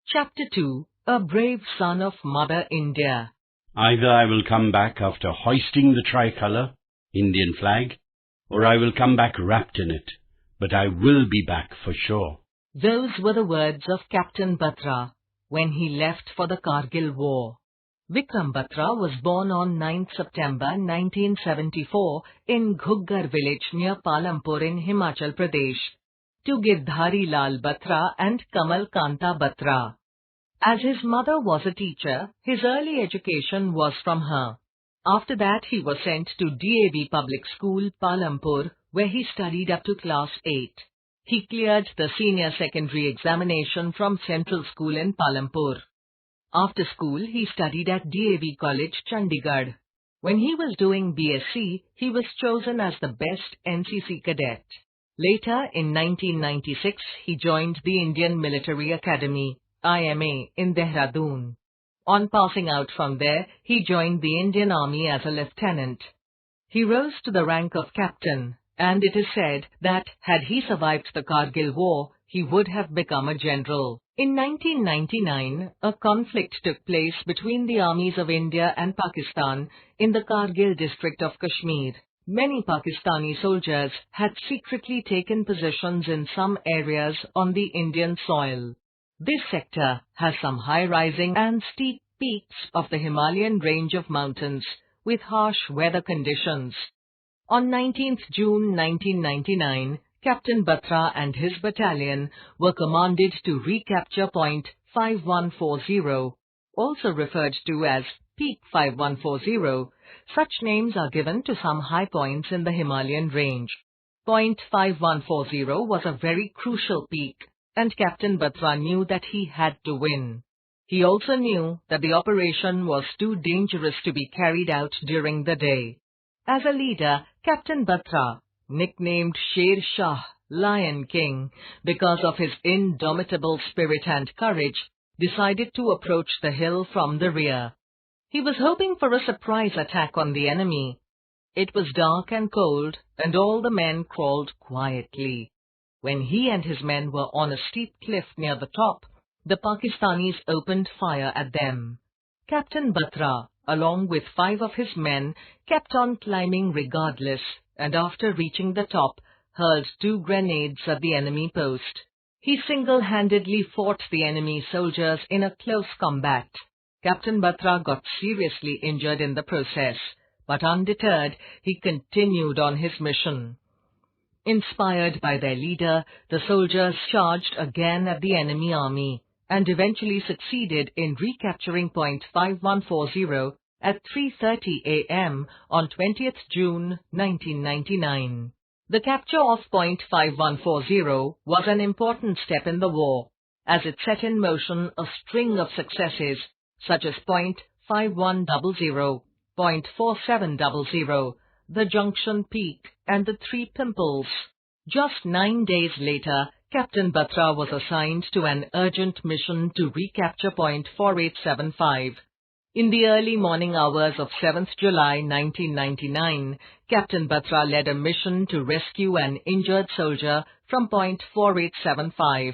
Chapter 2. A Brave Son of Mother India. Either I will come back after hoisting the tricolour, Indian flag, or I will come back wrapped in it, but I will be back for sure. Those were the words of Captain Batra when he left for the Kargil War. Vikram Batra was born on 9th September 1974 in Ghuggar village near Palampur in Himachal Pradesh, to Girdhari Lal Batra and Kamal Kanta Batra. As his mother was a teacher, his early education was from her. After that, he was sent to DAV Public School, Palampur, where he studied up to class 8. He cleared the senior secondary examination from Central School in Palampur. After school, he studied at DAV College, Chandigarh. When he was doing BSc, he was chosen as the best NCC cadet. Later, in 1996, he joined the Indian Military Academy, IMA, in Dehradun. On passing out from there, he joined the Indian Army as a lieutenant. He rose to the rank of captain, and it is said that had he survived the Kargil War, he would have become a general. In 1999, a conflict took place between the armies of India and Pakistan in the Kargil district of Kashmir. Many Pakistani soldiers had secretly taken positions in some areas on the Indian soil. This sector has some high-rising and steep peaks of the Himalayan range of mountains with harsh weather conditions. On 19th June 1999, Captain Batra and his battalion were commanded to recapture Point 5140, also referred to as Peak 5140. Such names are given to some high points in the Himalayan range. Point 5140 was a very crucial peak, and Captain Batra knew that he had to win. He also knew that the operation was too dangerous to be carried out during the day. As a leader, Captain Batra, nicknamed Sher Shah, Lion King, because of his indomitable spirit and courage, decided to approach the hill from the rear. He was hoping for a surprise attack on the enemy. It was dark and cold, and all the men crawled quietly. When he and his men were on a steep cliff near the top, the Pakistanis opened fire at them. Captain Batra, along with 5 of his men, kept on climbing regardless, and after reaching the top, hurled 2 grenades at the enemy post. He single-handedly fought the enemy soldiers in a close combat. Captain Batra got seriously injured in the process, but undeterred, he continued on his mission. Inspired by their leader, the soldiers charged again at the enemy army, and eventually succeeded in recapturing Point 5140 at 3:30 a.m. on 20th June 1999. The capture of Point 5140 was an important step in the war, as it set in motion a string of successes such as Point 5100, Point 4700, the Junction Peak, and the 3 Pimples. Just 9 days later, Captain Batra was assigned to an urgent mission to recapture Point 4875. In the early morning hours of 7th July 1999, Captain Batra led a mission to rescue an injured soldier from Point 4875.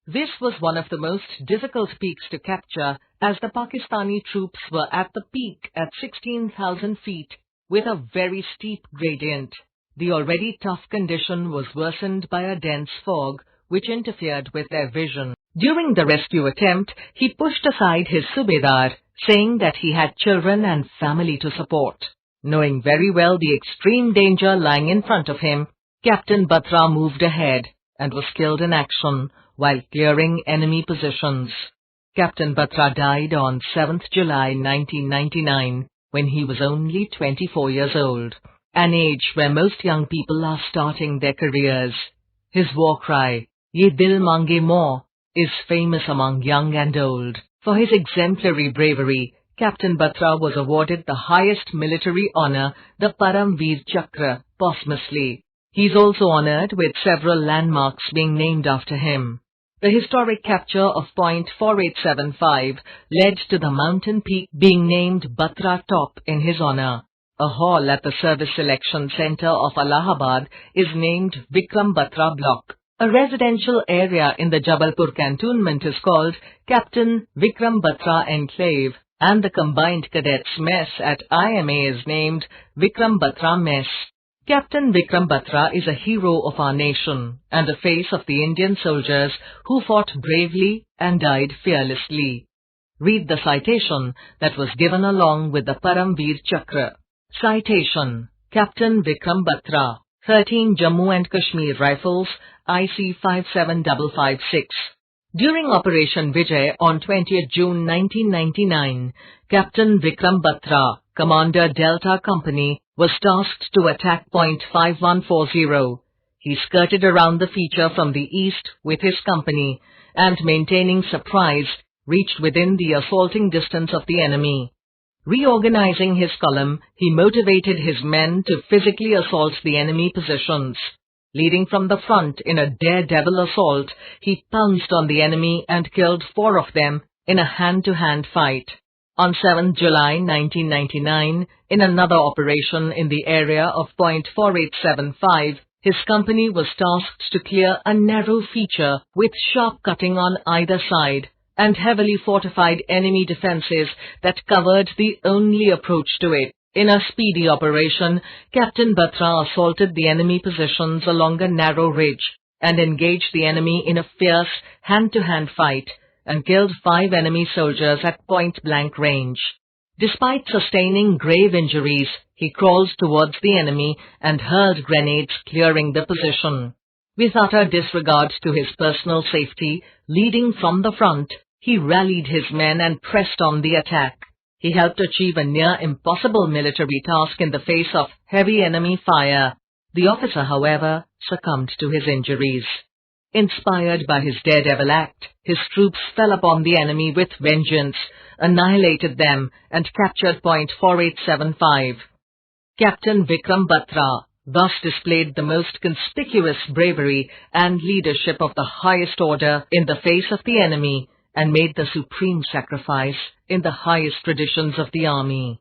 This was one of the most difficult peaks to capture, as the Pakistani troops were at the peak at 16,000 feet with a very steep gradient. The already tough condition was worsened by a dense fog, which interfered with their vision. During the rescue attempt, he pushed aside his subedar, saying that he had children and family to support. Knowing very well the extreme danger lying in front of him, Captain Batra moved ahead and was killed in action while clearing enemy positions. Captain Batra died on 7th July 1999 when he was only 24 years old, an age where most young people are starting their careers. His war cry, "Ye dil mange more," is famous among young and old. For his exemplary bravery, Captain Batra was awarded the highest military honor, the Param Veer Chakra, posthumously. He is also honored with several landmarks being named after him. The historic capture of Point 4875 led to the mountain peak being named Batra Top in his honor. A hall at the Service Selection Center of Allahabad is named Vikram Batra Block. A residential area in the Jabalpur cantonment is called Captain Vikram Batra Enclave, and the combined cadets mess at IMA is named Vikram Batra Mess. Captain Vikram Batra is a hero of our nation and a face of the Indian soldiers who fought bravely and died fearlessly. Read the citation that was given along with the Paramveer Chakra. Citation: Captain Vikram Batra, 13 Jammu and Kashmir Rifles, IC 57556. During Operation Vijay on 20th June 1999, Captain Vikram Batra, Commander Delta Company, was tasked to attack point 5140. He skirted around the feature from the east with his company and, maintaining surprise, reached within the assaulting distance of the enemy. Reorganizing his column, he motivated his men to physically assault the enemy positions. Leading from the front in a daredevil assault, he pounced on the enemy and killed 4 of them in a hand-to-hand fight. On 7th July 1999, in another operation in the area of point 4875, his company was tasked to clear a narrow feature with sharp cutting on either side and heavily fortified enemy defenses that covered the only approach to it. In a speedy operation, Captain Batra assaulted the enemy positions along a narrow ridge and engaged the enemy in a fierce hand-to-hand fight and killed 5 enemy soldiers at point-blank range. Despite sustaining grave injuries, he crawled towards the enemy and hurled grenades, clearing the position. With utter disregard to his personal safety, leading from the front, he rallied his men and pressed on the attack. He helped achieve a near-impossible military task in the face of heavy enemy fire. The officer, however, succumbed to his injuries. Inspired by his daredevil act, his troops fell upon the enemy with vengeance, annihilated them, and captured point 4875. Captain Vikram Batra thus displayed the most conspicuous bravery and leadership of the highest order in the face of the enemy, and made the supreme sacrifice in the highest traditions of the army.